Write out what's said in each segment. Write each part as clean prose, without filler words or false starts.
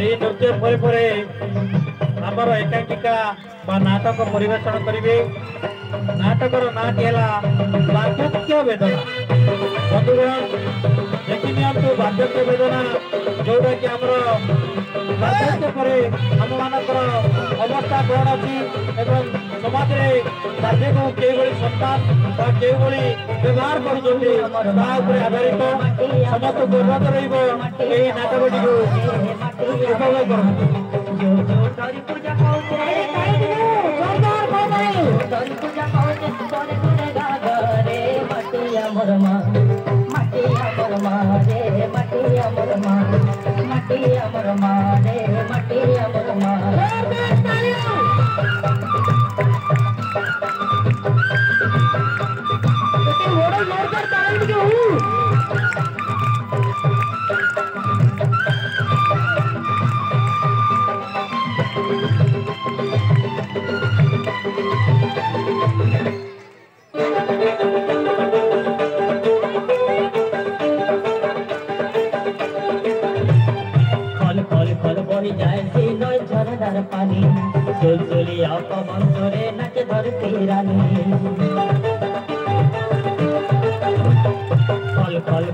এই নৃত্য পরে পরে আমার একাঙ্কিকা বা নাটক পরিবেশন করিবে। নাটকর নাটি হেলা বার্ধক্য বেদনা। বন্ধুগণ দেখি নিয়ন্তু বার্ধক্য বেদনা, जोटा कि आमर बार्धक्य पर आम मानकर अवस्था कौन अच्छी एवं समाज में कार्य को कई संतान कई व्यवहार करुँचे आधारित समस्त दुर्गत रटकटी उपभोग कर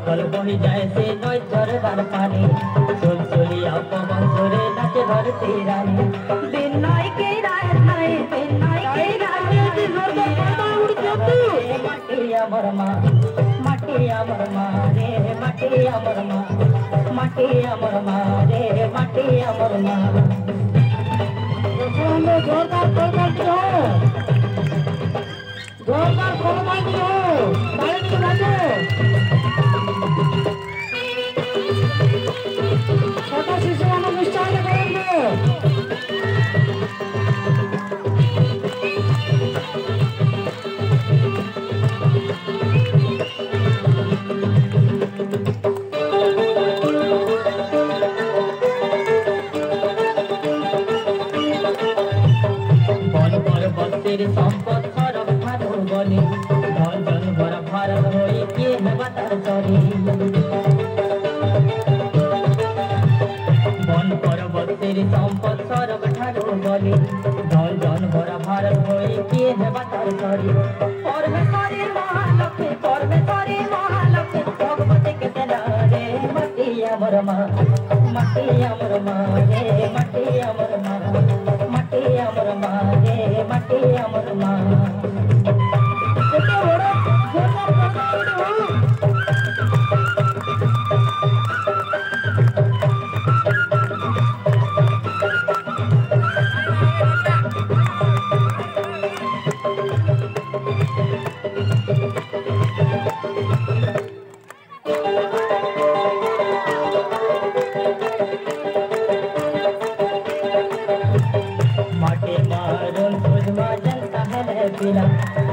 कल बही जाए से नई झरदार पानी सुलसुलिया पवन जोरे नाचे धरती रानी दिन नई के रात नई दिन नई के रात मटिया मरमा मटिया मरमा रे मटिया मरमा मटिया मरमा रे मटिया मरमा जोरदार छोटा शिशु अनुष्ठान करेंगे। बन पर बस्तिर संपद सरब ठाकुर बने धन जन भरा भारत होई के नवतार चरी संपद सरब ठाकुर बने धन जन भरा भारत होई के नवतार चरी परमेश्वरी महालक्ष्मी भगवती के सेना रे मटिया मरमा मटिया मरमा रे मटिया मरमा मटिया मरमा रे मटिया मरमा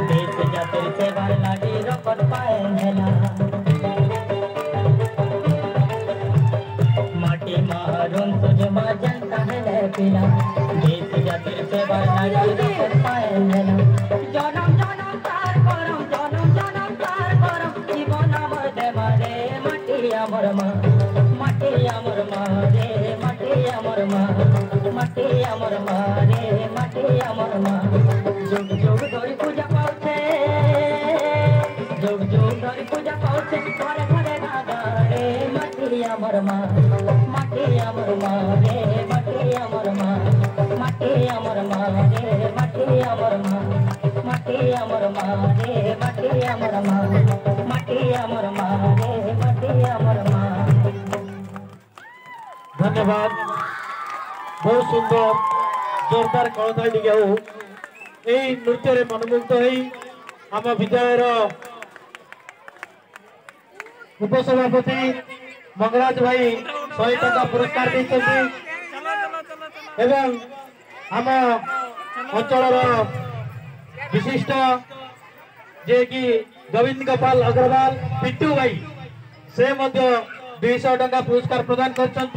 देश जातिर से बार लागी रपट पाए मेला माटी मारून तुझमा जनता है पीला देश जातिर से बार लागी रपट पाए मेला जनम जनम तार करम जीवन अमर दे मारे मटिया मरमा रे मटिया मरमा रे मटिया मरमा जुग जुग धरी पूजा पाउछे जुग जुग धरी पूजा पाउछे घरे घरे गागा रे मटिया मरमा रे मटिया मरमा रे मटिया मरमा रे मटिया मरमा रे मटिया मरमा रे मटिया मरमा। धन्यवाद। बहुत सुंदर जोरदार कलताल टिके हो এই নৃত্যরে মনোমুগ্ধ হই আম বিদ্যালয়ের উপসভাপতি মঙ্গরাজ ভাই 100 টাকা পুরস্কার দিয়েছেন এবং আম অঞ্চলর বিশিষ্ট যে কি গোবিন্দ গোপাল अग्रवाल पिट्टू भाई से 200 টাকা পুরস্কার প্রদান করছেন।